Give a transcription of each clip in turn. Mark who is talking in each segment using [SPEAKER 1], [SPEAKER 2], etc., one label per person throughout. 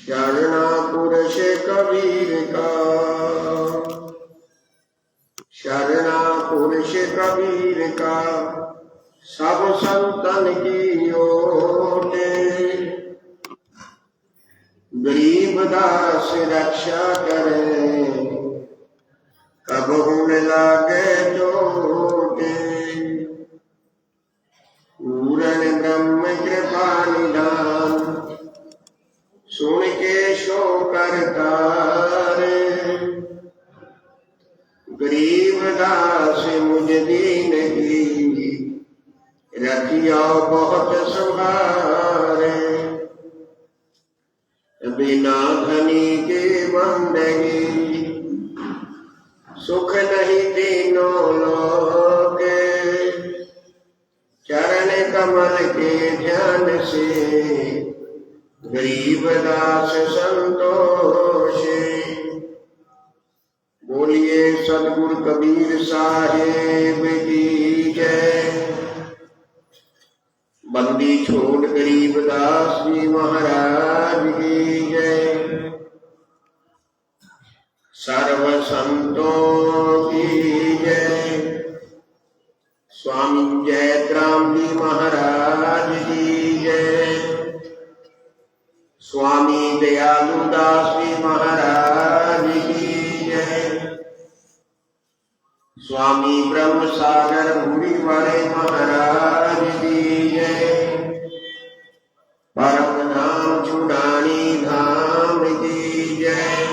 [SPEAKER 1] शरणा पुरुष कबीर का, शरणा पुरुष कबीर का, सब संतन की ओटे। गरीब दास रक्षा करे, कबहु न लागे चोटे। पूर्ण ब्रह्म कृपा निधान, सुन के शो करतारे। गरीब दास मुझ दीन की, रखिया बहुत संभारे। बिना धनी के बंदगी, सुख नहीं तीनों लोके। चरण कमल के ध्यान से, गरीब दास संतोषे। बोलिए सतगुरु कबीर साहेब की जय। बंदी छोड़ गरीब दास जी महाराज की जय। सर्व संतों की जय। स्वामी जयत्राम जी महाराज की जय। स्वामी दयालु दास जी महाराज की जय। स्वामी ब्रह्म सागर भूरी वाले महाराज की जय। परम धाम चूड़ानी धाम की जय।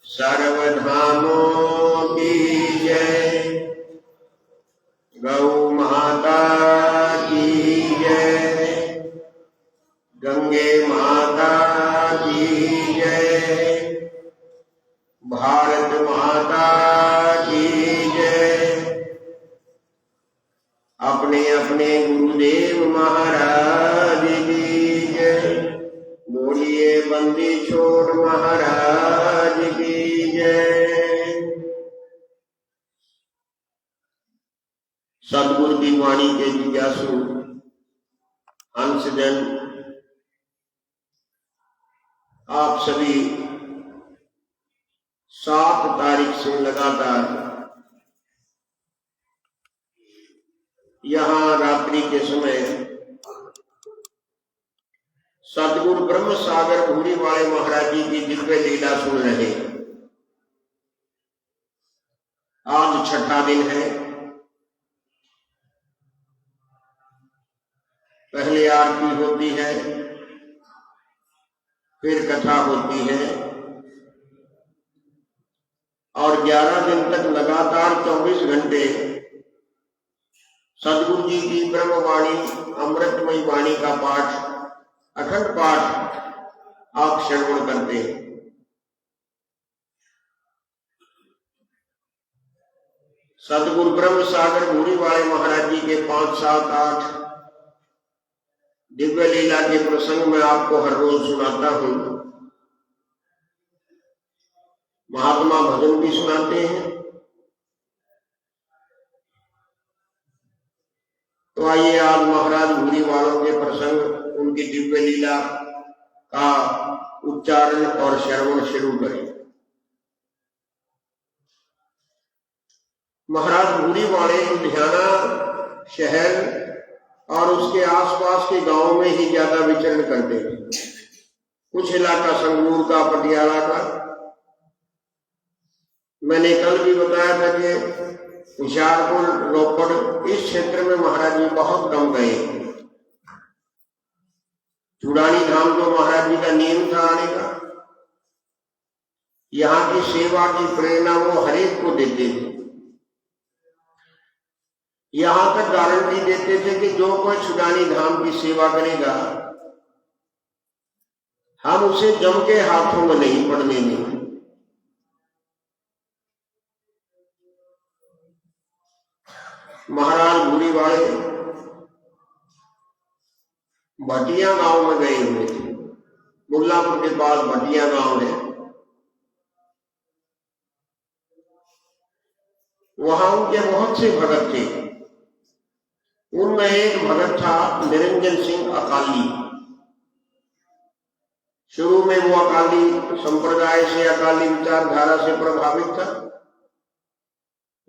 [SPEAKER 1] सर्वधामों की जय। गौ माता की जय। गंगे माता की जय। भारत माता की जय। अपने अपने गुरुदेव महाराज की जय। बोलिए बंदी छोड़ महाराज की जय। सतगुरु की वाणी के जिज्ञासु हंसजन, आप सभी 7 तारीख से लगातार यहाँ रात्रि के समय सतगुरु ब्रह्म सागर भूरी वाले महाराज जी की दिव्य लीला सुन रहे। आज 6ठा दिन है। पहले आरती होती है, फिर कथा होती है और 11 दिन तक लगातार 24 घंटे सतगुरु जी की ब्रह्मवाणी अमृतमयी वाणी का पाठ, अखंड पाठ आप श्रवण करते हैं। सतगुरु ब्रह्म सागर भूरी वाले महाराज जी के 5, 7, 8 दिव्य लीला के प्रसंग में आपको हर रोज सुनाता हूं। महात्मा भजन भी सुनाते हैं। तो आइए आज महाराज भूरी वालों के प्रसंग, उनकी दिव्य लीला का उच्चारण और श्रवण शुरू करें। महाराज भूरी वाले लुधियाना शहर और उसके आसपास के गांवों में ही ज्यादा विचरण करते हैं। कुछ इलाका संगरूर का, पटियाला का। मैंने कल भी बताया था कि हुशियारपुर, रोपड़, इस क्षेत्र में महाराज जी बहुत कम गए। चूड़ानी धाम जो महाराज जी का नियम था आने का, यहाँ की सेवा की प्रेरणा वो हरेक को देते थे। यहां तक गारंटी देते थे कि जो कोई चूड़ानी धाम की सेवा करेगा, हम उसे जम के हाथों में नहीं पड़ने देंगे। महाराज भूरी वाले भटिया गांव में गए हुए थे। मुल्लापुर के पास भटिया गांव है। वहां उनके बहुत से भगत थे। उनमें एक भगत था निरंजन सिंह अकाली। शुरू में वो अकाली संप्रदाय से, अकाली विचारधारा से प्रभावित था,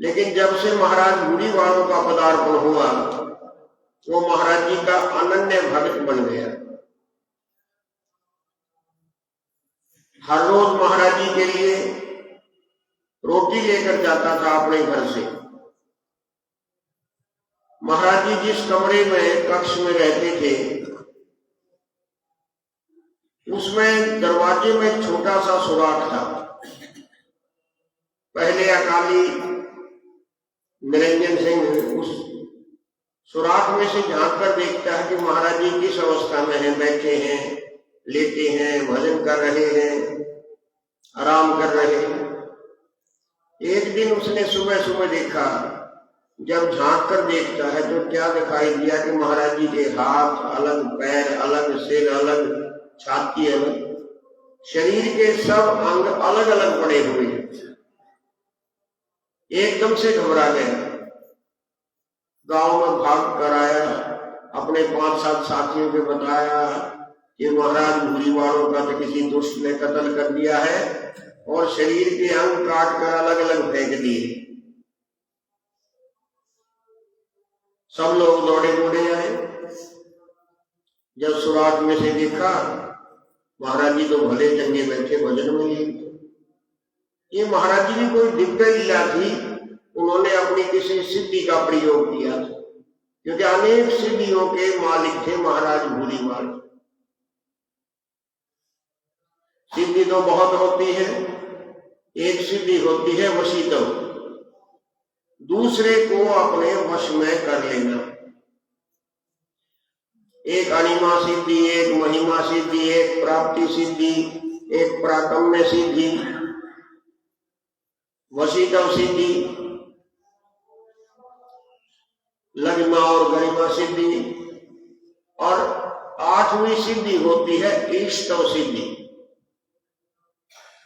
[SPEAKER 1] लेकिन जब से महाराज भूरी वालों का पदार्पण हुआ वो महाराज जी का अनन्य भक्त बन गया। हर रोज महाराज जी के लिए रोटी लेकर जाता था अपने घर से। महाराज जी जिस कमरे में, कक्ष में रहते थे, उसमें दरवाजे में एक छोटा सा सुराख था। पहले अकाली निरंजन सिंह उस सुराख में से झांक कर देखता है कि महाराज जी किस अवस्था में हैं, बैठे हैं, लेटे हैं, भजन कर रहे हैं, आराम कर रहे हैं। एक दिन उसने सुबह सुबह देखा, जब झांक कर देखता है तो क्या दिखाई दिया कि महाराज जी के हाथ अलग, पैर अलग, सिर अलग, छाती अलग, शरीर के सब अंग अलग अलग पड़े हुए हैं। एकदम से घबरा गया, गांव में भाग कर आया, अपने 5-7 साथियों को बताया कि महाराज भूरी वालों का तो किसी दुष्ट ने कत्ल कर दिया है और शरीर के अंग काट कर अलग अलग फेंक दिए। सब लोग दौड़े दौड़े आए। जब सुराख में से देखा, महाराज जी तो भले चंगे बैठे भजन में लिए। ये महाराज जी की कोई दिव्य लीला थी, उन्होंने अपनी किसी सिद्धि का प्रयोग किया था, क्योंकि अनेक सिद्धियों के मालिक थे महाराज भूरीवाल। सिद्धि तो बहुत होती है। एक सिद्धि होती है वशीतव, दूसरे को अपने वश में कर लेना। एक अणिमा सिद्धि, एक महिमा सिद्धि, एक प्राप्ति सिद्धि, एक प्राकम्य सिद्धि, वशीतव सिद्धि, लघिमा और गरिमा सिद्धि, और 8वीं सिद्धि होती है ईष्टव सिद्धि,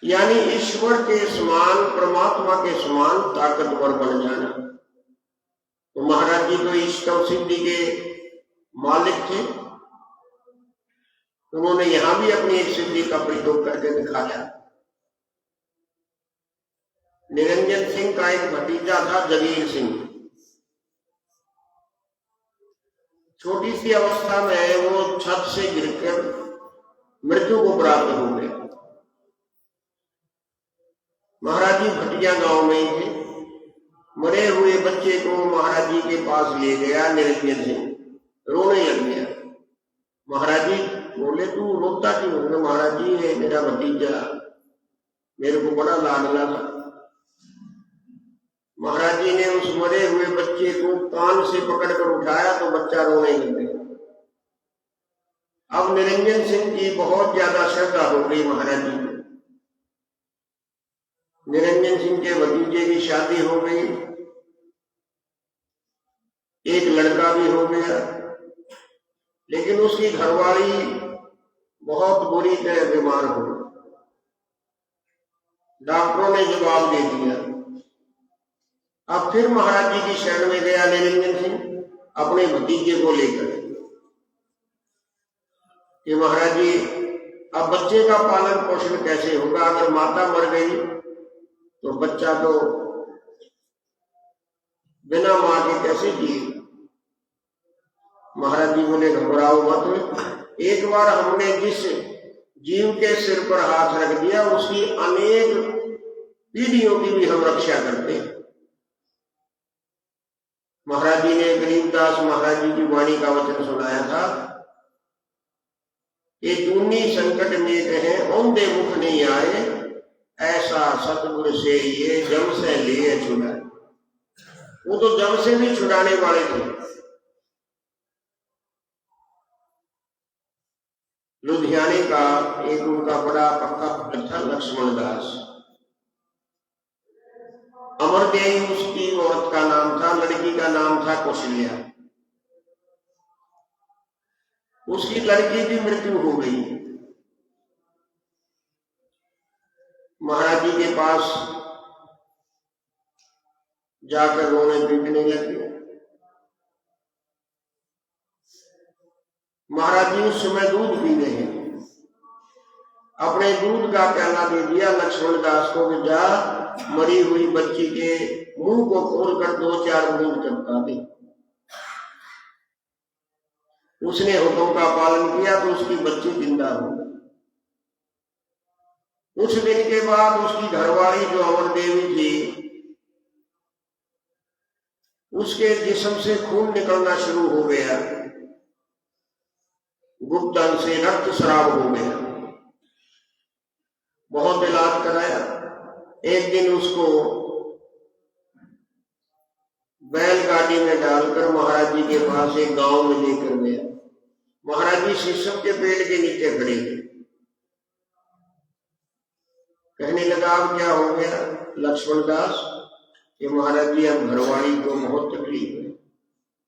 [SPEAKER 1] यानी ईश्वर के समान, परमात्मा के समान ताकतवर बन जाना। तो महाराज जी तो ईष्टव सिद्धि के मालिक थे। उन्होंने यहां भी अपनी एक सिद्धि का प्रयोग करके दिखाया। निरंजन सिंह का एक भतीजा था जगीर सिंह। छोटी सी अवस्था में वो छत से गिरकर मृत्यु को प्राप्त हो गए। महाराज जी भटिया गांव में ही थे। मरे हुए बच्चे को महाराज जी के पास ले गया निरंजन सिंह, रोने लग गया। महाराज जी बोले, तू रोता क्यों है? महाराज जी, ये मेरा भतीजा मेरे को बड़ा लाडला था। महाराज जी ने उस मरे हुए बच्चे को कान से पकड़कर उठाया तो बच्चा रोने लग गया। अब निरंजन सिंह की बहुत ज्यादा श्रद्धा हो गई महाराज जी। निरंजन सिंह के भतीजे की शादी हो गई, एक लड़का भी हो गया, लेकिन उसकी घरवाली बहुत बुरी तरह बीमार हो गई। डॉक्टरों ने जवाब दे दिया। अब फिर महाराज जी की शरण में गया निरंजन सिंह अपने भतीजे को लेकर कि महाराज जी, अब बच्चे का पालन पोषण कैसे होगा? अगर माता मर गई तो बच्चा तो बिना मां के कैसे जिए? महाराज जी बोले, घबराओ मत, एक बार हमने जिस जीव के सिर पर हाथ रख दिया उसकी अनेक पीढ़ियों की भी हम रक्षा करते हैं। महाराज जी ने गरीबदास महाराज जी की वाणी का वचन सुनाया था, ये दूनी संकट में कहे औंधे मुख नहीं आए, ऐसा सतगुरु से ये जम से लिए छुड़ाए। वो तो जम से भी छुड़ाने वाले थे। लुधियाने का एक उनका बड़ा पक्का भक्त था लक्ष्मण दास। अमरदेवी उसकी औरत का नाम था, लड़की का नाम था कौशल्या। उसकी लड़की की मृत्यु हो गई। महाराज जी के पास जाकर रोने पीटने लगे। महाराज जी उस समय दूध पी रहे हैं। अपने दूध का प्याला दे दिया लक्ष्मण दास को, जा मरी हुई बच्ची के मुंह को खोलकर 2-4 बूंद चमका दी। उसने हुक्म का पालन किया तो उसकी बच्ची जिंदा हो गई। कुछ दिन के बाद उसकी घरवाली जो अमर देवी थी, उसके जिस्म से खून निकलना शुरू हो गया, गुप्तन से रक्त स्राव हो गया। बहुत इलाज कराया। एक दिन उसको बैलगाड़ी में डालकर महाराज जी के पास एक गांव में लेकर गया। महाराज जी शीशम के पेड़ के नीचे खड़े थे। कहने लगा, अब क्या हो गया लक्ष्मण दास? कि महाराज जी अब घरवाली को बहुत तकलीफ है,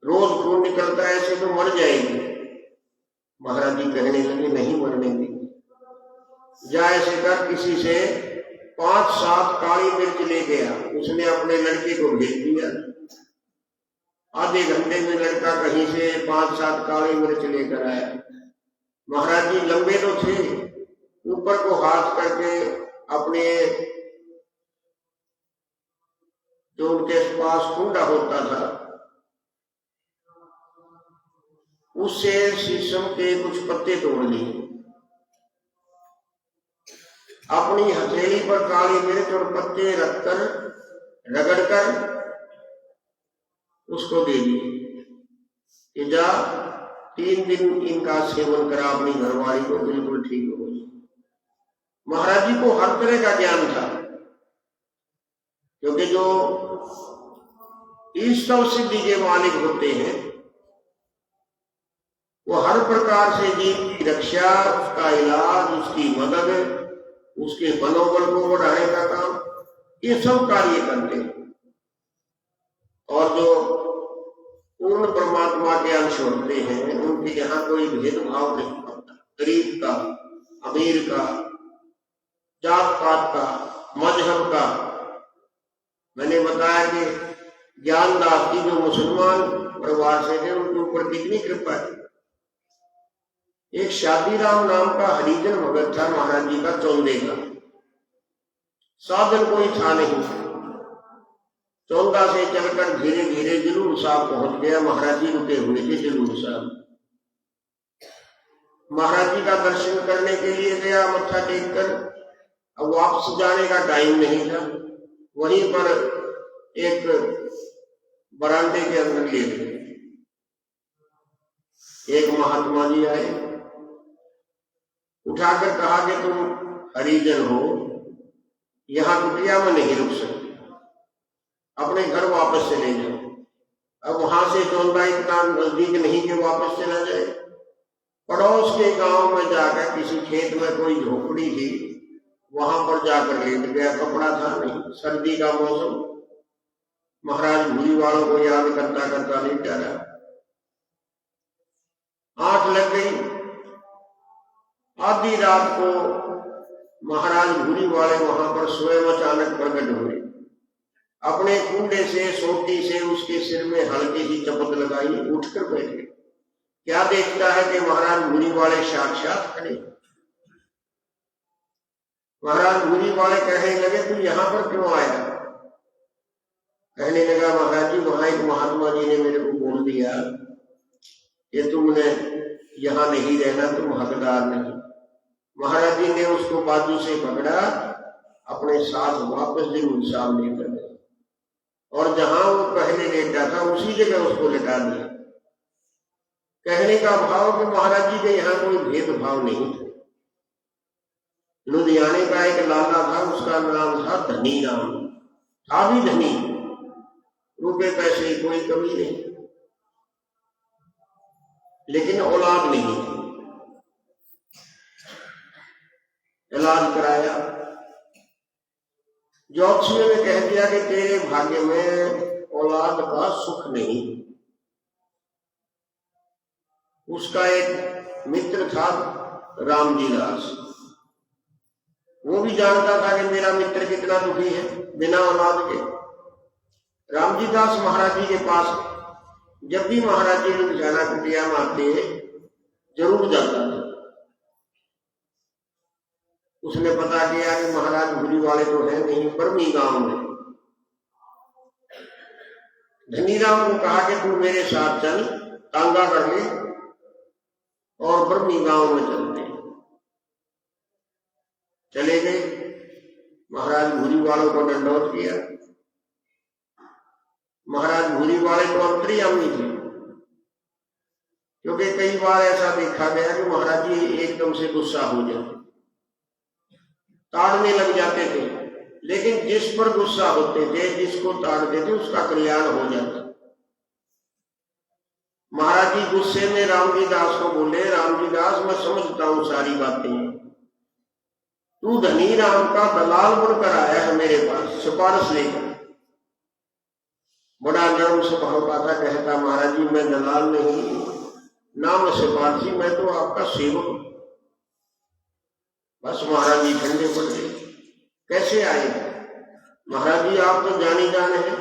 [SPEAKER 1] रोज खून निकलता है, ऐसे तो मर जाएगी। महाराज जी कहने लगे, नहीं मरने देंगे, जा ऐसे कर किसी से 5-7 काली मिर्च ले गया। उसने अपने लड़के को भेज दिया। आधे घंटे में लड़का कहीं से 5-7 काली मिर्च लेकर आया। महाराज जी लंबे तो थे, ऊपर को हाथ करके अपने जो उनके पास कुंडा होता था उससे शीशम के कुछ पत्ते तोड़ लिए, अपनी हथेली पर काली मिर्च और पत्ते रखकर रगड़कर उसको दे दिए कि जा 3 दिन इनका सेवन करा, अपनी घरवाली को बिल्कुल ठीक हो गई। महाराज जी को हर तरह का ज्ञान था, क्योंकि जो ईश्वर सिद्धि के मालिक होते हैं वो हर प्रकार से जीव की रक्षा, उसका इलाज, उसकी मदद, उसके मनोबल को बढ़ाने का काम, ये सब कार्य करते हैं। और जो पूर्ण परमात्मा के अंश होते हैं उनके यहाँ कोई भेदभाव नहीं होता, गरीब का, अमीर का, जात पात का, मजहब का। मैंने बताया कि ज्ञानदास जी जो मुसलमान परिवार से थे उनके ऊपर कितनी कृपा है। एक शादीराम नाम का हरिजन भगत था महाराज जी का, चौंदे का। साधन कोई था नहीं, चौंदा से चलकर धीरे धीरे जरूर साहब पहुंच गया। महाराज जी रुके हुए थे जरूर साहब। महाराज जी का दर्शन करने के लिए गया मत्था टेक कर। अब वापस जाने का टाइम नहीं था, वहीं पर एक बरामदे के अंदर ले गए। एक महात्मा जी आए, उठाकर कहा कि तुम हरिजन हो, यहाँ कुटिया में नहीं रुक सकते, अपने घर वापस चले जाओ। अब वहां से चौंदा इतना नजदीक नहीं कि वापस चला जाए। पड़ोस के गांव में जाकर किसी खेत में कोई झोपड़ी थी, वहां पर जाकर लेट गया। कपड़ा था नहीं, सर्दी का मौसम। महाराज भूरी वालों को याद करता करता लेटा रहा। 8 लग गई। आधी रात को महाराज भूरी वाले वहां पर स्वयं अचानक प्रकट हुए। अपने कुंडे से, सोटी से उसके सिर में हल्की सी चपत लगाई, उठकर बैठे। क्या देखता है कि महाराज भूरी वाले साक्षात खड़े। महाराज भूरी वाले कहने लगे, तू यहाँ पर क्यों आया? कहने लगा, महाराज जी वहां एक महात्मा जी ने मेरे को बोल दिया कि तुमने यहाँ नहीं रहना, तुम हकदार नहीं। महाराज जी ने उसको बाजू से पकड़ा, अपने साथ वापस जरूर साहब लेकर गए और जहां वो पहले लेटा था उसी जगह उसको लेटा दिया। कहने का भाव कि महाराज जी के यहाँ कोई भेदभाव नहीं था। लुधियाने का एक लाला था, उसका नाम था धनी राम, था भी धनी, रुपए पैसे कोई कमी नहीं, लेकिन औलाद नहीं थी। इलाज कराया, ज्योतिषी ने कह दिया कि तेरे भाग्य में औलाद का सुख नहीं। उसका एक मित्र था रामजी दास, वो भी जानता था कि मेरा मित्र कितना दुखी है बिना औलाद के। रामजी दास महाराज जी के पास जब भी महाराज जी लुधियाना कुटिया में आते जरूर जाता था। उसने पता किया कि महाराज भूरी वाले तो है नहीं, बर्मी गांव में। धनीराम को कहा कि तू मेरे साथ चल, तांगा कर ले और बर्मी गांव में चलते। चले गए। महाराज भूरी वालों को दंडवत किया। महाराज भूरी वाले तो अंतर्यामी थे, क्योंकि कई बार ऐसा देखा गया कि महाराज जी एकदम से गुस्सा हो जाते, ताड़ने लग जाते थे, लेकिन जिस पर गुस्सा होते थे, जिसको ताड़ते थे, उसका कल्याण हो जाता। महाराज जी गुस्से में रामजी दास को बोले, रामजी दास मैं समझता हूं सारी बातें, तू धनीराम का दलाल बनकर आया है मेरे पास सिफारिश लेकर। बड़ा नरम स्वभाव का था, कहता महाराज जी मैं दलाल नहीं, ना मैं सिफारशी, मैं तो आपका सेवक। बस महाराज जी ठंडे पड़ गए। कैसे आए? महाराज जी आप तो जानी जाने हैं,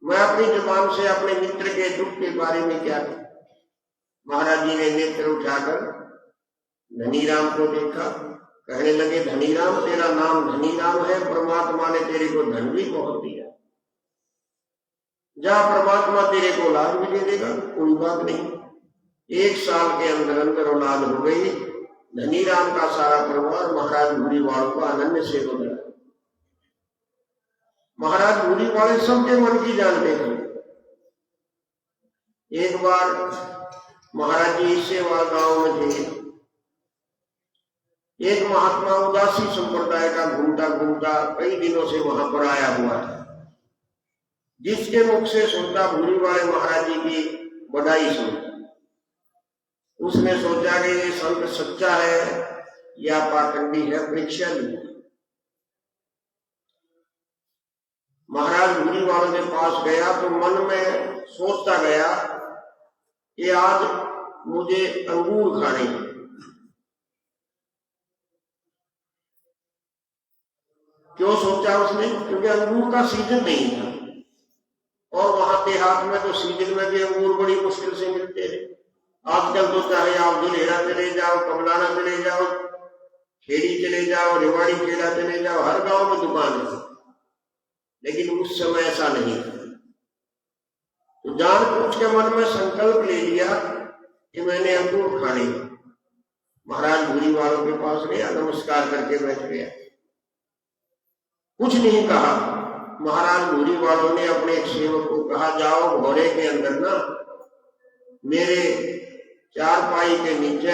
[SPEAKER 1] मैं अपनी जुबान से अपने मित्र के दुख के बारे में क्या कहूं। महाराज जी ने नेत्र उठाकर धनीराम को देखा, कहने लगे धनीराम तेरा नाम धनीराम है, परमात्मा ने तेरे को धन भी बहुत दिया, जा परमात्मा तेरे को औलाद भी दे देगा, कोई बात नहीं। 1 साल के अंदर अंदर औलाद हो गई। धनीराम का सारा परिवार महाराज भूरी वालों का अनन्य सेवक है। महाराज भूरी वाले सबके मन की जानते थे। एक बार महाराज जी सेवा गांव में थे, एक महात्मा उदासी संप्रदाय का घूमता घूमता कई दिनों से वहां पर आया हुआ है, जिसके मुख से सुनता भूरी वाले महाराज जी की बधाई सुनता। उसने सोचा कि ये संत सच्चा है या पाखंडी है, परीक्षा ली। महाराज भूरी वालों के पास गया तो मन में सोचता गया कि आज मुझे अंगूर खाने हैं। क्यों सोचा उसने? क्योंकि अंगूर का सीजन नहीं था, और वहां देहात में तो सीजन में भी अंगूर बड़ी मुश्किल से मिलते थे। आजकल तो चाहे आप दुलेरा चले जाओ, कमलाना चले जाओ, खेड़ी चले जाओ, रेवाड़ी खेड़ा चले जाओ, हर गांव में दुकान है, लेकिन उस समय ऐसा नहीं था। तो जान पूछ के मन में संकल्प ले लिया कि मैंने अंगूर खाने। महाराज भूरी वालों के पास गया, नमस्कार करके बैठ गया, कुछ नहीं कहा। महाराज भूरी वालों ने अपने एक सेवक को कहा, जाओ घोड़े के अंदर ना मेरे चारपाई के नीचे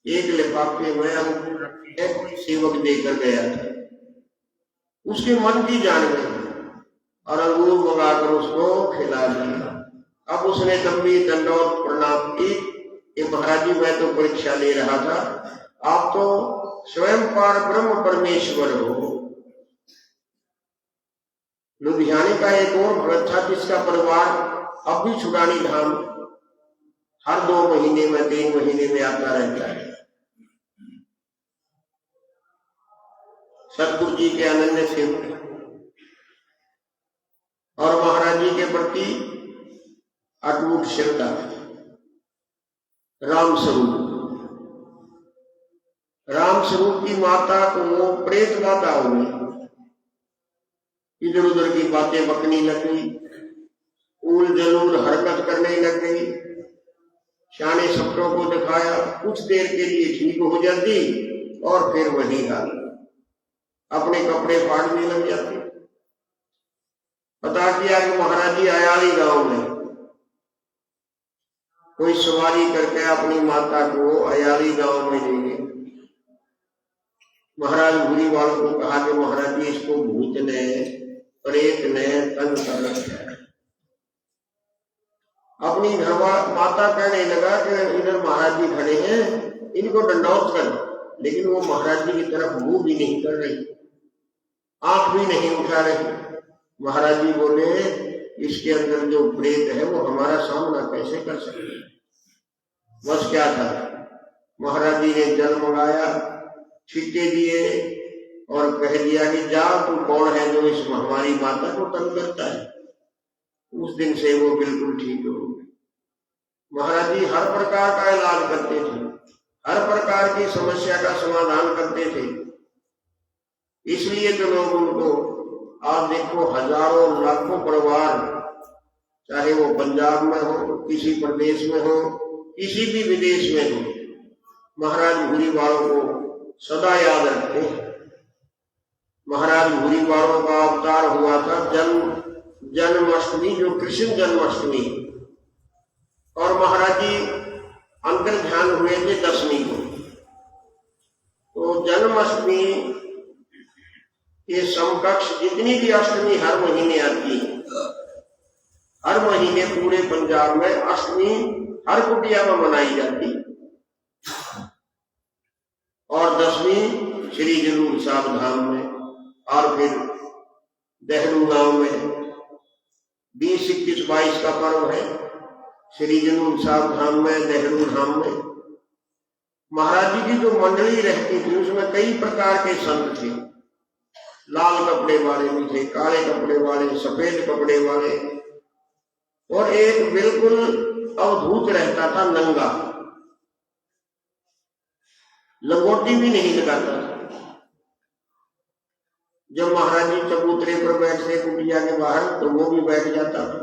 [SPEAKER 1] एक लिफाफे में अंगूर रखे, कोई सेवक देकर गया था। उसके मन की जान गई और अंगूर मंगाकर उसको खिला दिया। अब उसने लंबी दंडवत प्रणाम की कि महाराज जी मैं तो परीक्षा ले रहा था, आप तो स्वयं पार ब्रह्म परमेश्वर हो। लुधियाने का एक और भक्त था जिसका परिवार अब भी छुड़ानी धाम हर 2 महीने में 3 महीने में आता रहता है। सतगुरु जी के अनन्य सेवक और महाराज जी के प्रति अटूट श्रद्धा। राम स्वरूप की माता को प्रेत बाधा हो गई, इधर उधर की बातें बकनी लग गई, उल जलूल हरकत करने लग गई, शाने सपनों को दिखाया, कुछ देर के लिए ठीक हो जाती और फिर वही हाल, अपने कपड़े फाड़ने लग जाती। पता किया कि महाराज जी अयाली गांव में कोई सवारी करके अपनी माता को अयाली गांव में ले गए। महाराज भूरी वालों को कहा कि महाराज जी इसको भूत ने प्रेत ने तंग कर रखा है। अपनी माता कहने लगा कि इधर महाराज जी खड़े हैं, इनको दंडौत कर, लेकिन वो महाराज जी की तरफ मुंह भी नहीं कर रही, आंख भी नहीं उठा रही। महाराज जी बोले इसके अंदर जो प्रेत है वो हमारा सामना कैसे कर सकते। बस क्या था, महाराज जी ने जल मंगाया, छींटे दिए और कह दिया कि जा तू कौन है जो इस हमारी माता को तंग करता है। उस दिन से वो बिल्कुल ठीक हो गए। महाराज जी हर प्रकार का इलाज करते थे, हर प्रकार की समस्या का समाधान करते थे। इसलिए तो लोग उनको, आप देखो, हजारों लाखों परिवार, चाहे वो पंजाब में हो, किसी प्रदेश में हो, किसी भी विदेश में हो, महाराज भूरीवालों को सदा याद रखते हैं। महाराज भूरीवालों का अवतार हुआ था जन्माष्टमी, जो कृष्ण जन्माष्टमी, और महाराज जी अंतर ध्यान हुए थे दशमी को। तो जन्माष्टमी के समकक्ष जितनी भी अष्टमी हर महीने आती है, हर महीने पूरे पंजाब में अष्टमी हर कुटिया में मनाई जाती, और दसवीं श्री जरूर साहब धाम में, और फिर देहलू गांव में 20, 21, 22 का पर्व है श्री जरूर साहब धाम में, देहलू धाम में। महाराज जी की जो मंडली रहती थी उसमें कई प्रकार के संत थे, लाल कपड़े वाले भी थे, काले कपड़े वाले, सफेद कपड़े वाले, और एक बिल्कुल अवधूत रहता था, नंगा, लंगोटी भी नहीं लगाता था। जब महाराज जी चबूतरे पर बैठते कुटिया के बाहर तो वो भी बैठ जाता था।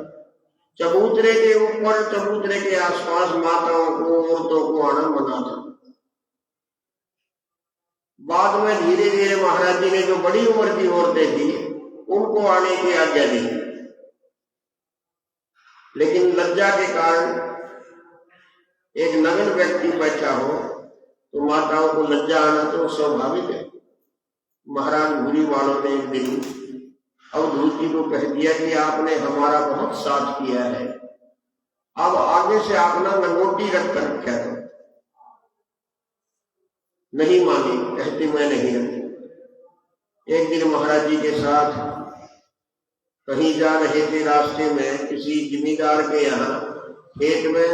[SPEAKER 1] चबूतरे के ऊपर, चबूतरे के आसपास माताओं को, औरतों को आना मना था। बाद में धीरे धीरे महाराज जी ने जो बड़ी उम्र की औरतें थी उनको आने की आज्ञा दी, लेकिन लज्जा के कारण एक नग्न व्यक्ति बैठा हो तो माताओं को लज्जा आना तो स्वाभाविक है। महाराज भूरीवालों ने एक दिन अवधूत जी को कह दिया कि आपने हमारा बहुत साथ किया है, अब आगे से आप ना लंगोटी रख कर रखा करो। नहीं मानी, कहते मैं नहीं रखूं। एक दिन महाराज जी के साथ कहीं जा रहे थे, रास्ते में किसी जिमीदार के यहाँ खेत में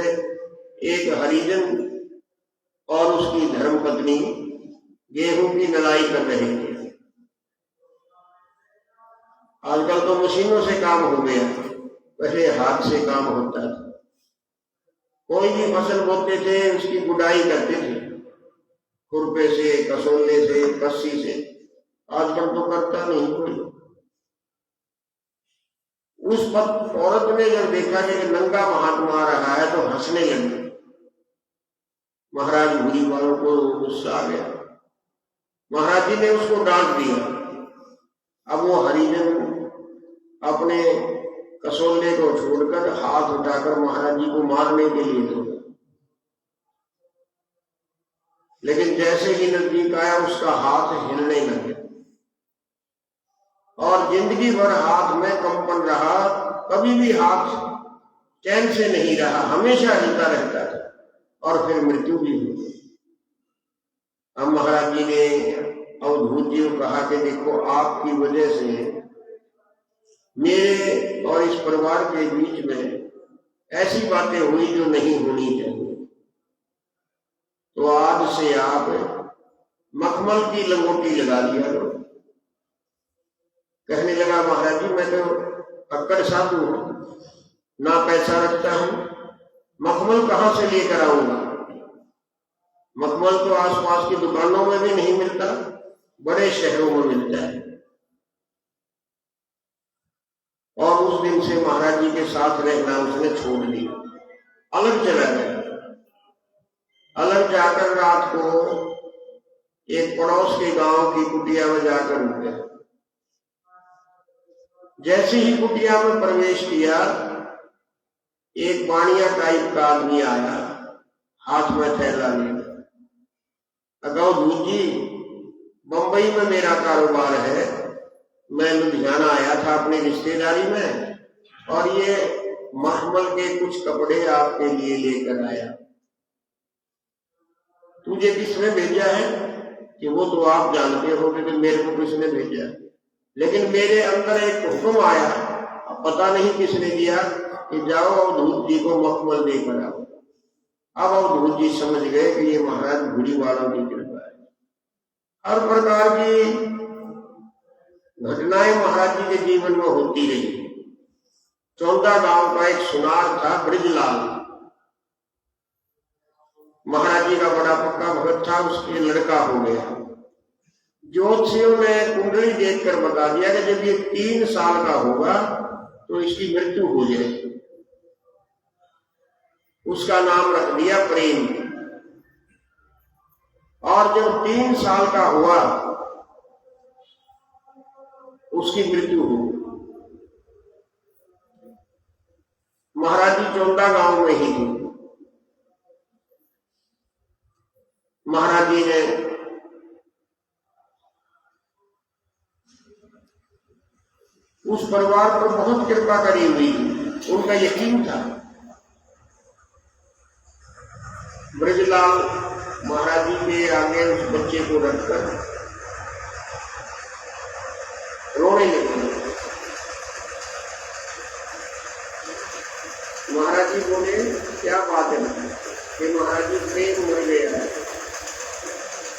[SPEAKER 1] एक हरिजन और उसकी धर्मपत्नी गेहूं की नलाई कर रहे थे। आजकल तो मशीनों से काम हो गया, पहले हाथ से काम होता था। कोई भी फसल बोते थे उसकी गुडाई करते थे, खुरपे से, कसोले से, कस्सी से। आजकल तो करता नहीं कोई। उस वक्त औरत ने जब देखा कि नंगा महात्मा आ रहा है तो हंसने लगी। महाराज भूरीवालों को गुस्सा आ गया। महाराज जी ने उसको डांट दिया। अब वो हरिजन अपने कसोले को छोड़कर हाथ उठाकर महाराज जी को मारने के लिए दौड़ा, लेकिन जैसे ही नजदीक आया उसका हाथ हिलने लगे और जिंदगी भर हाथ में कंपन रहा। कभी भी हाथ चैन से नहीं रहा, हमेशा हिलता रहता था और फिर मृत्यु भी हुई। अब महाराज जी ने अवधूत जी को कहा कि देखो, आपकी वजह से मेरे और इस परिवार के बीच में ऐसी बातें हुई जो नहीं होनी चाहिए, तो आज से आप मखमल की लंगोटी लगा लिया करो। कहने लगा महाराज जी, मैं तो अक्कड़ साधु हूं, ना पैसा रखता हूं, मखमल कहां से लेकर आऊंगा? मखमल तो आसपास की दुकानों में भी नहीं मिलता, बड़े शहरों में मिलता है। और उस दिन से महाराज जी के साथ रहना उसने छोड़ दिया, अलग चला गया। अलग जाकर रात को एक पड़ोस के गांव की कुटिया में जाकर रुक गया। जैसे ही कुटिया में प्रवेश किया, एक बाणिया टाइप का आदमी आया, हाथ में थैला लेकर। अवधूत जी, बंबई में मेरा कारोबार है, मैं लुधियाना आया था अपनी रिश्तेदारी में, और ये मखमल के कुछ कपड़े आपके लिए लेकर आया। तुझे किसने भेजा है? कि वो तो आप जानते हो कि मेरे को किसने भेजा है, लेकिन मेरे अंदर एक हुक्म आया, पता नहीं किसने दिया, कि जाओ अवधूत जी को मखमल देकर आओ। अब अवधूत जी समझ गए कि ये महाराज भूरीवालों की कृपा है। हर प्रकार की घटनाएं महाराज जी के जीवन में होती रही। चौंदा गांव का एक सुनार था, ब्रिजलाल। महाराज जी का बड़ा पक्का भगत था, उसके लड़का हो गया। ज्योतिषियों ने कुंडली देखकर बता दिया कि जब ये 3 साल का होगा तो इसकी मृत्यु हो जाएगी। उसका नाम रख दिया प्रेम। और जब 3 साल का हुआ उसकी मृत्यु हो। महाराज जी चौंदा गांव में ही थी। महाराज जी ने उस परिवार पर बहुत कृपा करी हुई, उनका यकीन था। ब्रजलाल महाराज जी के आगे उस बच्चे को रखकर रोने लगे। महाराज जी बोले क्या बात है कि महाराज जी प्रेम मर गया है।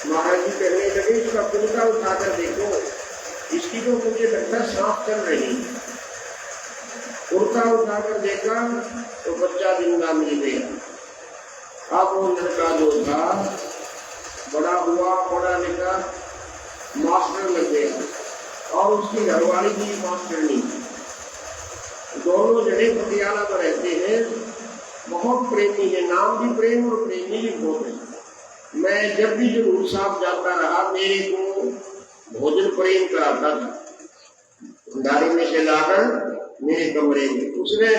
[SPEAKER 1] महाराज जी कहने लगे इसका पुलका उठाकर देखो, इसकी तो मुझे लगता सांप चल रही। पुलका उठाकर देखा तो बच्चा जिंदा मिल गया। अब वो लड़का जो था बड़ा हुआ, पढ़ा लिखा, मास्टर लग गया और उसकी घरवाली भी मास्टरनी। दोनों जने पटियाला में रहते हैं, बहुत प्रेमी है, नाम भी प्रेम और प्रेमी भी बहुत है। मैं जब भी जरूर साहब जाता रहा, मेरे को भोजन प्रेम कराता था, भंडारी में से लाकर मेरे कमरे में। उसने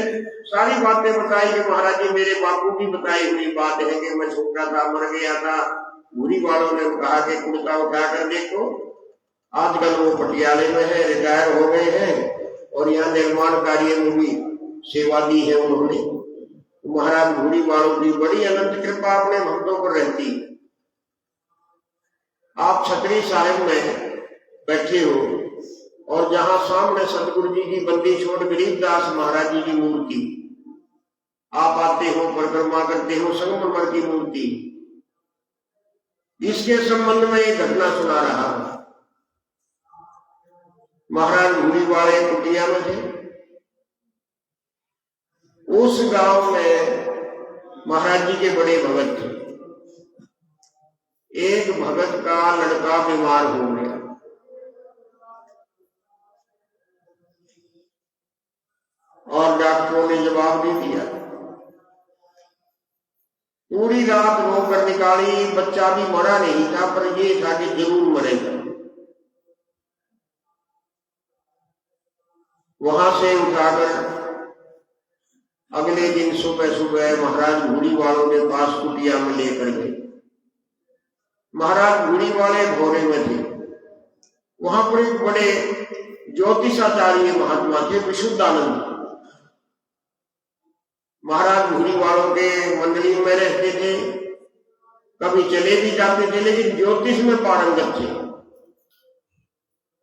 [SPEAKER 1] सारी बातें बताई कि महाराज जी मेरे बापू की बताई हुई बात है कि मैं छोटा था, मर गया था। भूरी वालों ने कहा कि कुर्ता उठाकर देखो, आजकल वो पटियाले में है, रिटायर हो गए हैं और यहाँ निर्माण कार्य में भी सेवा दी है उन्होंने। महाराज भूरी वालों की बड़ी अनंत कृपा अपने भक्तों पर रहती। आप छतरी साहिब में बैठे हो और जहां सामने सतगुरु जी की बंदी छोड़ गरीबदास महाराज जी की मूर्ति, आप आते हो, परिक्रमा करते हो, संगमरमर की मूर्ति। इसके संबंध में एक घटना सुना रहा हूं। महाराज भूरी वाले कुटिया में थे। उस गांव में महाराज जी के बड़े भगत थे। एक भगत का लड़का बीमार हो गया। और डॉक्टरों ने जवाब दे दिया। पूरी रात रोकर निकाली, बच्चा भी मरा नहीं था, पर यह था कि जरूर मरेगा। वहां से उठाकर अगले दिन सुबह सुबह महाराज भूरी वालों के पास कुटिया में लेकर गए। महाराज भूरी वाले भोरे में थे। वहां पर एक बड़े ज्योतिषाचार्य महात्मा थे, विशुद्धानंद। महाराज भूरी वालों के मंडली में रहते थे, कभी चले भी जाते थे, लेकिन ज्योतिष में पारंगत थे।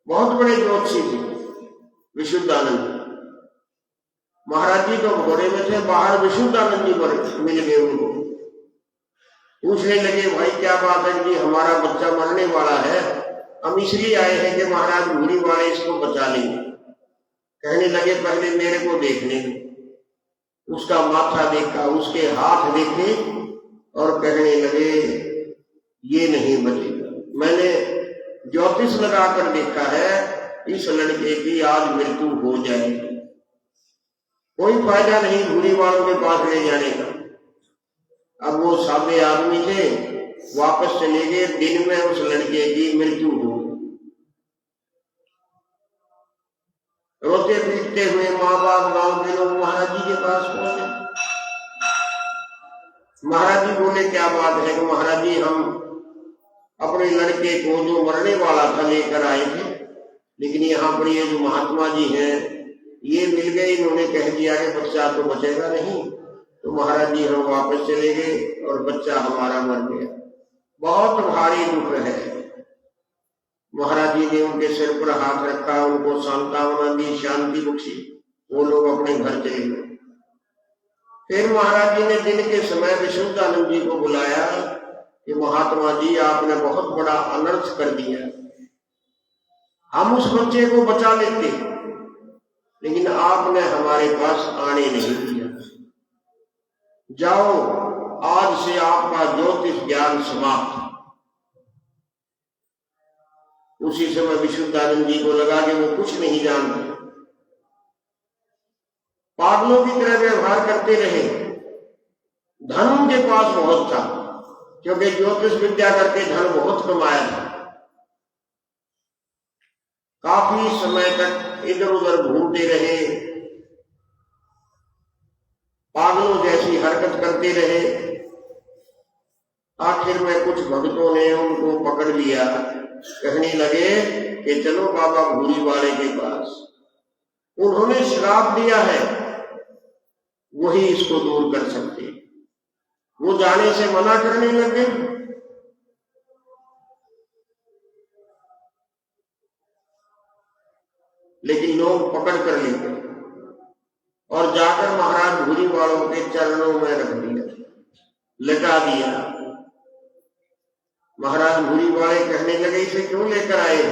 [SPEAKER 1] बहुत बड़े ज्योतिषी थे विशुद्धानंद। महाराज जी तो घोड़े में थे, बाहर विशुद्धानंद जी मिल गए उनको। पूछने लगे भाई क्या बात है कि हमारा बच्चा मरने वाला है, हम इसलिए आए हैं कि महाराज भूरी वाले इसको बचा लेंगे। कहने लगे पहले मेरे को देखने। उसका माथा देखा, उसके हाथ देखे और कहने लगे ये नहीं बचेगा। मैंने ज्योतिष लगाकर देखा है, इस लड़के की आज मृत्यु हो जाएगी, कोई फायदा नहीं भूरी वालों के पास ले जाने का। अब वो सादे आदमी थे, वापस चले गए। दिन में उस लड़के की मृत्यु हो। रोते पीटते हुए माँ बाप गांव के लोग महाराज जी के पास पहुंचे। महाराज जी बोले क्या बात है कि महाराज जी हम अपने लड़के को जो मरने वाला था लेकर आए थे, लेकिन यहाँ पर ये जो महात्मा जी हैं ये मिल गए, इन्होंने कह दिया कि बच्चा तो बचेगा नहीं। तो महाराज जी हम वापस चले गए और बच्चा हमारा मर गया। बहुत भारी दुख है। महाराज जी ने उनके सिर पर हाथ रखा, उनको सांत्वना दी, शांति बख्शी। वो लोग अपने घर चले गए। फिर महाराज जी ने दिन के समय विशुद्धानंद जी को बुलाया कि महात्मा जी आपने बहुत बड़ा अनर्थ कर दिया। हम उस बच्चे को बचा लेते, लेकिन आपने हमारे पास आने नहीं दिया। जाओ आज आज से आपका ज्योतिष ज्ञान समाप्त। उसी समय विशुद्धानंद जी को लगा कि वो कुछ नहीं जानते, पागलों की तरह व्यवहार करते रहे। धन उनके पास बहुत था, क्योंकि ज्योतिष विद्या करके धन बहुत कमाया था। काफी समय तक इधर उधर घूमते रहे, पागलों जैसी हरकत करते रहे। आखिर में कुछ भक्तों ने उनको पकड़ लिया, कहने लगे कि चलो बाबा भूरी वाले के पास, उन्होंने श्राप दिया है, वही इसको दूर कर सकते। वो जाने से मना करने लगे। लेकिन लोग पकड़ कर लेते और जाकर महाराज भूरी वालों के चरणों में रख दिया, लटा दिया। महाराज भूरी वाले कहने लगे इसे क्यों लेकर आए?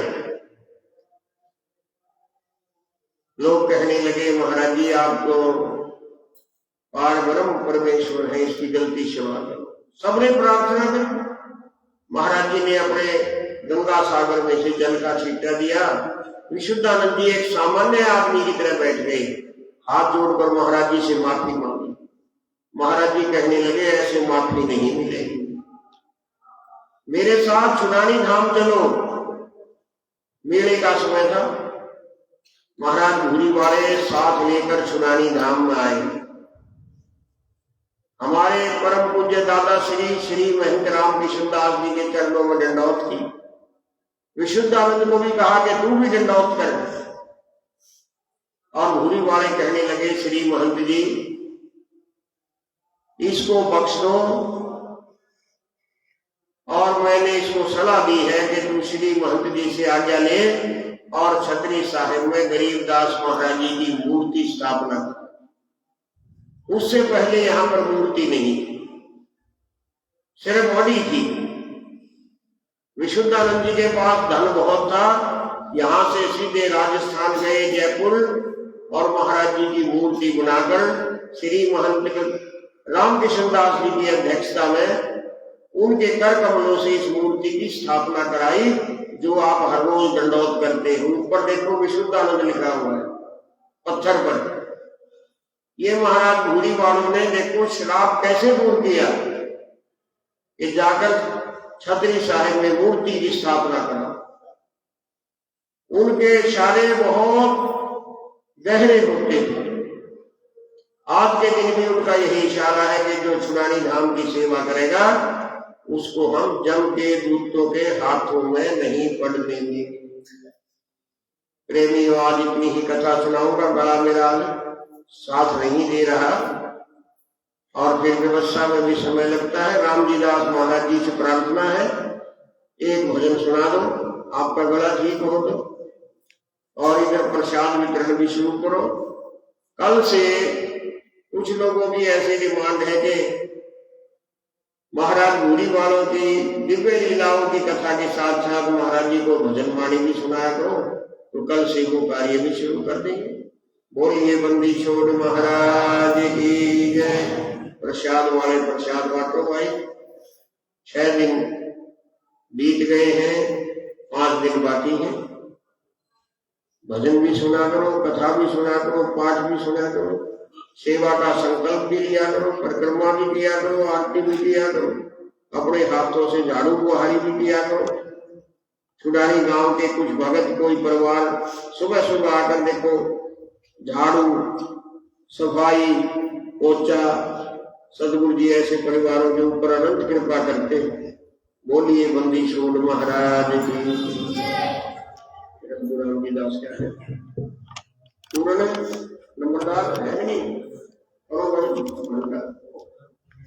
[SPEAKER 1] लोग कहने लगे महाराज जी आप तो पार ब्रह्म परमेश्वर है, इसकी गलती क्षमा करो। सबने प्रार्थना की। महाराज जी ने अपने गंगा सागर में से जल का छींटा दिया। विशुद्धानंद जी एक सामान्य आदमी की तरह बैठ गए, हाथ जोड़कर महाराज जी से माफी मांगी। महाराज जी कहने लगे ऐसे माफी नहीं मिलेगी, मेरे साथ चुनानी धाम चलो। मेले का समय था, महाराज भूरी वाले साथ लेकर चुनानी धाम में आए। हमारे परम पूज्य दादा श्री श्री महंत राम कृष्णदास जी के चरणों में दंडौत की। विशुद्धानंद को भी कहा कि तू भी दंडौत कर। और भूरी वाले कहने लगे श्री महंत जी इसको बख्श दो, और मैंने इसको सलाह दी है कि तू श्री महंत जी से आज्ञा ले और छतरी साहिब में गरीबदास महाराज जी की मूर्ति स्थापना कर। उससे पहले यहां पर मूर्ति नहीं थी, सिर्फ बॉडी थी। विशुद्धानंद जी के पास धन बहुत था, यहां से सीधे राजस्थान गए जयपुर और महाराज जी की मूर्ति बनाकर श्री महंत रामकृष्णदास जी की अध्यक्षता में उनके कर कमलों से इस मूर्ति की स्थापना कराई, जो आप हर रोज दंडौत करते हो। ऊपर देखो विशुद्धानंद लिखा हुआ है पत्थर पर। ये महाराज भूरी वालों ने देखो श्राप कैसे दूर किया, कि जाकर छतरी साहिब में मूर्ति की स्थापना करा। उनके इशारे बहुत गहरे होते थे। आज के दिन भी उनका यही इशारा है कि जो चुनानी धाम की सेवा करेगा उसको हम जम के दूतों के हाथों में नहीं पड़ देंगे। प्रेमी आज इतनी ही कथा सुनाऊंगा, गला मेरा साथ नहीं दे रहा और फिर व्यवस्था में भी समय लगता है। रामजी दास महाराज जी से प्रार्थना है एक भजन सुना दो, आपका गला ठीक हो तो, और इधर प्रसाद वितरण भी शुरू करो। कल से कुछ लोगों की ऐसी डिमांड है कि महाराज भूरी वालों की दिव्य लीलाओं की कथा के साथ साथ महाराज जी को भजन वाणी भी सुनाया करो, तो कल से वो कार्य भी शुरू कर देंगे। बोलिए बंदी छोड़ महाराज की जय। प्रसाद वाले प्रसाद बांटो भाई। 6 दिन बीत गए हैं, 5 दिन बाकी हैं। भजन भी सुना करो, कथा भी सुना करो, पाठ भी सुना करो, सेवा का संकल्प भी लिया करो, परिक्रमा भी किया करो, आरती भी किया करो, अपने हाथों से झाड़ू बुहारी भी किया करो। चुनानी गांव के कुछ भगत कोई परिवार सुबह सुबह आकर देखो झाड़ू सफाई पोछा, सदगुरु जी ऐसे परिवारों के ऊपर अनंत कृपा करते हैं। बोलिए बंदी छोड़ महाराज की। दास क्या है पूर्ण नंबरदार है नहीं, और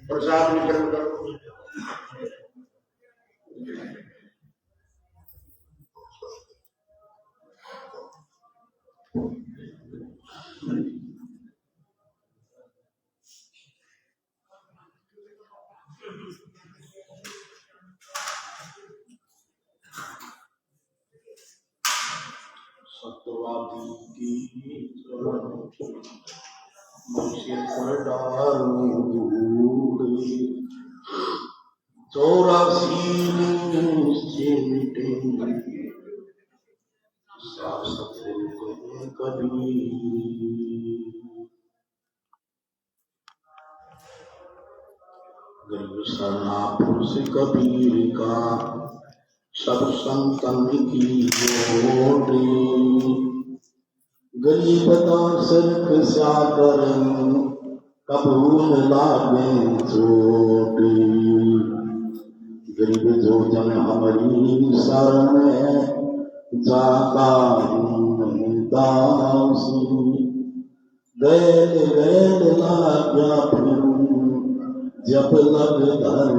[SPEAKER 1] प्रसाद वितरण करो। सत्यवादी की मुझे पढ़ानी दूरी
[SPEAKER 2] 84 चिमटे साफ सफेद कबीर। गरीब सरना पुरुष कबीर का सब संतन की जोड़ी। गरीब दास रक्षा करें कबूल लागे चोटी। गरीब जो जन हमारी शरण जाता दासी। गैल गैल लाग्या फिर जब लग धन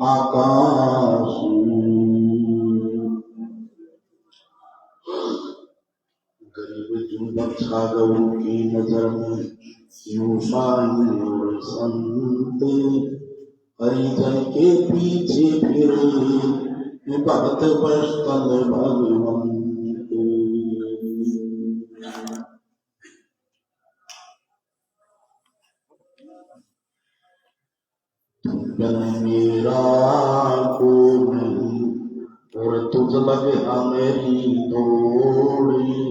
[SPEAKER 2] आकाशी। गरीब जो बच्चा गऊ की नजर में यूं शाही और संते। हरिजन के पीछे फिरे भक्त बस्तल भगवंते। तुम मेरा को नहीं और तुझ लगे मेरी तोड़ी।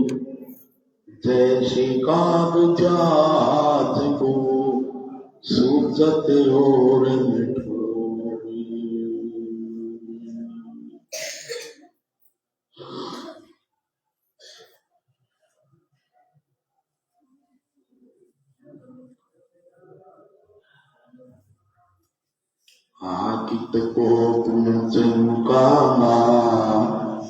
[SPEAKER 2] जैसे कागजात को सूजत और मिठोरी। कित को पूछ मुकामा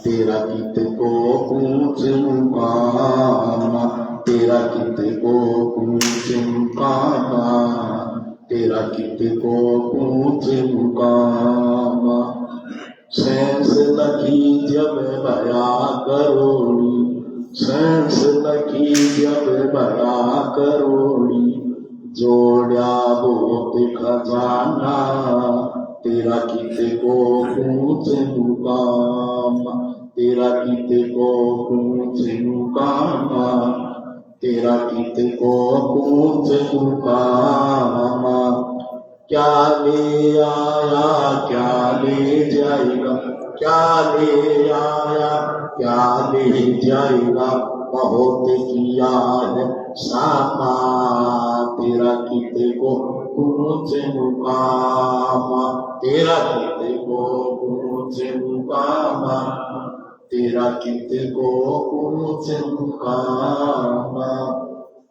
[SPEAKER 2] तेरा, कित को पूछ मुकामा तेरा, कित को पूछ मुकामा तेरा, कित को पूछ मुकामा। सेंस लगी जब बया करोड़ी, सेंस लगी जब बया करोड़ी। जोड़ा बहुत खजाना तेरा, कित को पूछ मुकामा तेरा, कित को पूछ मुकामा तेरा, कित को पूछ मुकामा। क्या ले आया क्या ले जाएगा, क्या ले आया क्या ले जाएगा। बहुत किया है सामा तेरा, कित को पूछ मुकामा तेरा, कित को पूछ मुकामा तेरा, कित को पूछ मुकामा।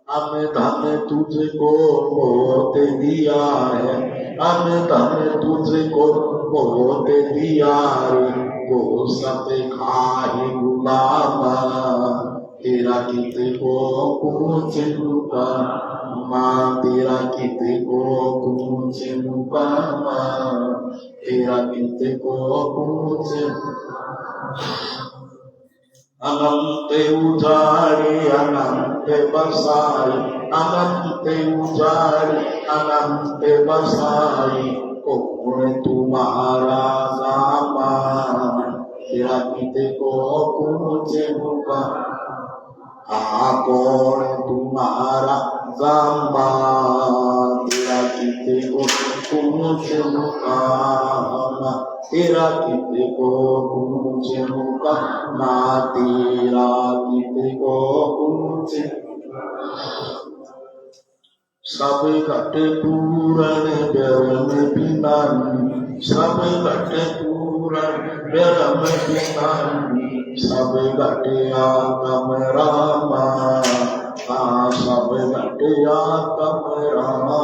[SPEAKER 2] हमने धन तुझको बहुत दिया है, हमने धन तुझको बहुत दिया रे। वो सब खाए गुलामा तेरा, कित को पूछ मुकामा तेरा, कित को पूछ मुकामा तेरा, कित को पूछ। अनंत उजाड़े अनंत बसाई, अनंत उजाड़े अनंत बसाई। कौन तुम्हारा नामा तेरा, कित को पूछ मुकामा। कौन तुम्हारा गामा तेरा, कित को पूछ मुकामा तेरा, कित को पूछ मुकामा तेरा, कित को पूछ। सब घट पूरन ब्रह्म बिनानी, सब घट पूरन ब्रह्म बिनानी। सब घट आगम रामा सब घट आगम रामा।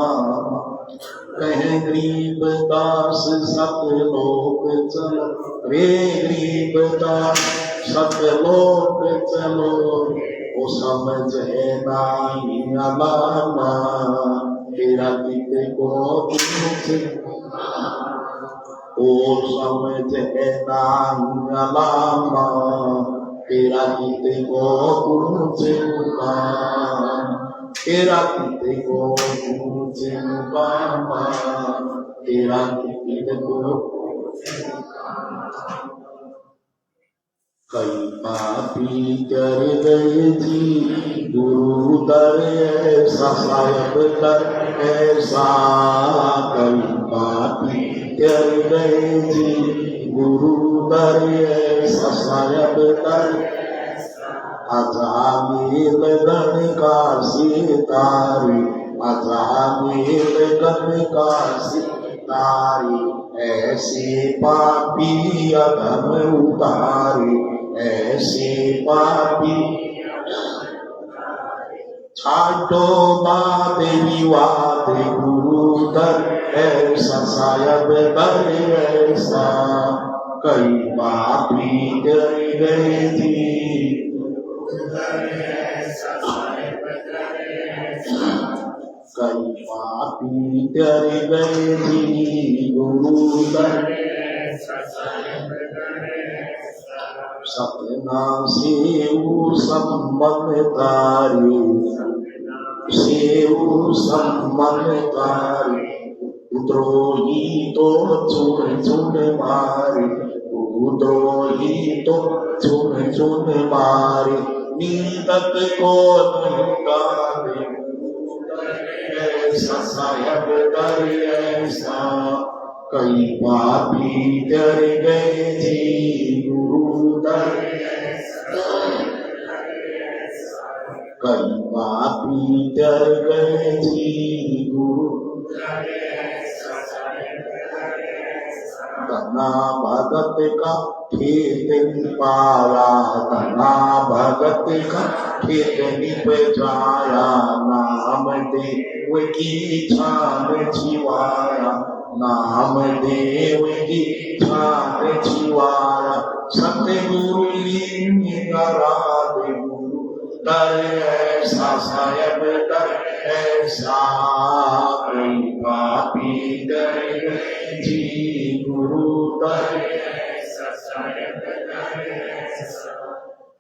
[SPEAKER 2] कहे गरीब दास सतलोक चलो रे, गरीब दास सतलोक चलो। ओ समझ नहीं अलामा तेरा, कित को पूछ। ओ समझ नहीं अलामा तेरा, कित को पूछ मुकामा तेरा, कित को पूछ मुकामा तेरा, कित को। कई पापी कर गए जी गुरु दर ऐसा साहेब दर ऐसा। कई पापी कर गए जी गुरु दर ऐसा साहेब दर अजामिल गण का सितारी अजामिल गण का सितारी ऐसे पापी अधम उतारी ऐसे पापी छाटो बात विवाद गुरु दर ऐसा साहेब दर ऐसा कई पापी डर गए जी कई पापी डर गए जी गुरु दर सपना सेऊ सम्मन तारी सेऊ सम्मन तारी द्रोही तो चुन चुन मारे द्रोही तो चुन चुन मारे नीतक को निकाले ऐसा साहेब दर ऐसा कई पापी डर गए जी गुरु दर कई पापी डर गए जी गुरु तना भगत का खेत पाया तना भगत का खेत निप जाया नाम देव की छान छिवाया नाम देव की छान छिवाया सतगुरु लिंग आराध्य गुरु दर ऐसा साहेब दर ऐसा कई पापी डर गए जी गुरु दर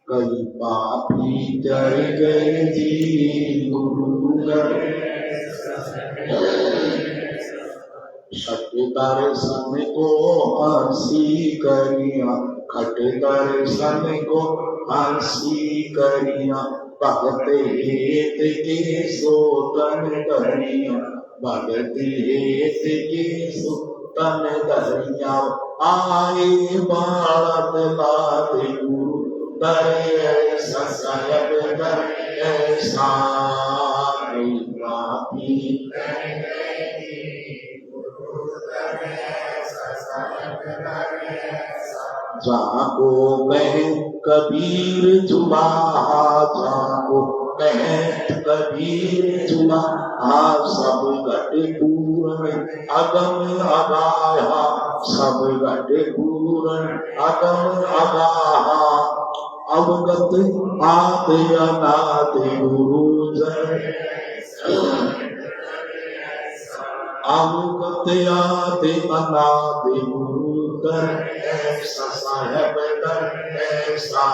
[SPEAKER 2] कई पापी डर गए जी गुरु दर सत दर्शन को हंसी करिया खट दर्शन को हंसी करिया भगत हेत के सोतन दरिया भगत हेत के सोतन दरिया आए बालत लाद गुरु दर ऐसा साहेब दर ऐसा कई पापी जाको कहे कबीर जुबा जाको कहे कबीर जुबा सब घट पूर्ण अगम अगाहा सब घट पूर्ण अगम अगाहा अवगत आद अनाद गुरु जन अवगत आद अनाद गुरु दर ऐसा साहेब दर ऐसा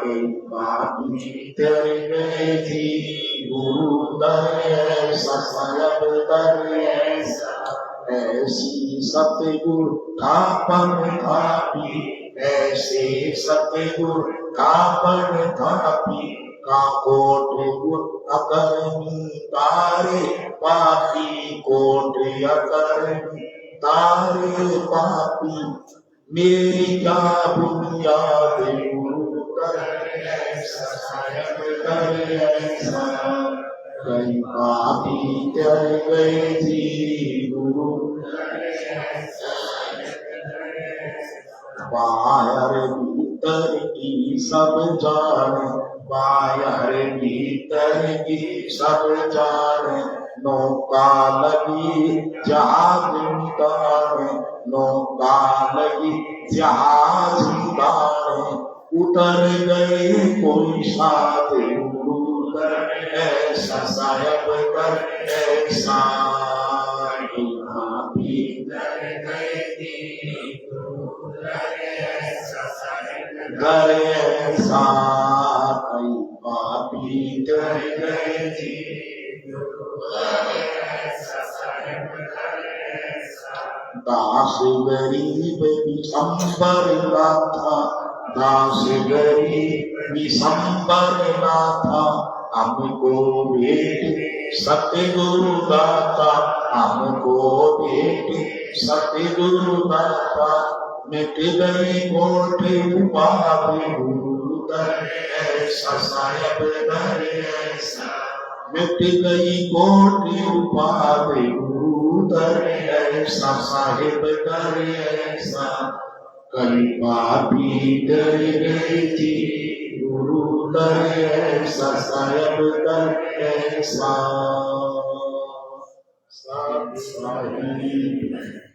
[SPEAKER 2] कई पापी डर गए जी गुरु दर ऐसा साहेब दर ऐसा ऐसी सतगुर थापन थापी ऐसे सतगुर थापन थापी का कोट अकरमी तारे पापी कोट अकरमी तारे पापी मेरी क्या बुनियाद गुरु दर ऐसा साहेब दर ऐसा कई पापी डर गए जी गुरु बाहर भीतर की सब जाने बाहर भीतर की सब जाने नौका लगी जहाज निकाले नौका लगी जहाज निकाले उतर गए कोई साथ गुरु दर ऐसा साहेब दर ऐसा पापी डर गए दर ऐसा कई पापी डर गए जी दास गरीब विशंबर था दास गरीब विशंबर था हमको भेंट सतगुरु दाता हमको देखे सतगुरु दाता मिट गई कोटि उपाधि गुरु दर ऐसा साहेब दर ऐसा मिट गई कोटि उपाधि गुरु दर ऐसा साहेब दर ऐसा कई पापी डर गई थी गुरु दर ऐसा साहेब दर ऐसा साहिब